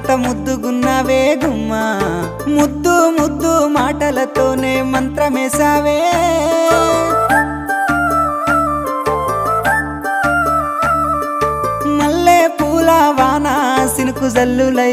ఎంత ముద్దుగున్నావే గుమ్మా ముద్దు ముద్దు మాటలతోనే మంత్రమేసావే మల్లె పూల వాన సినుకు జల్లులై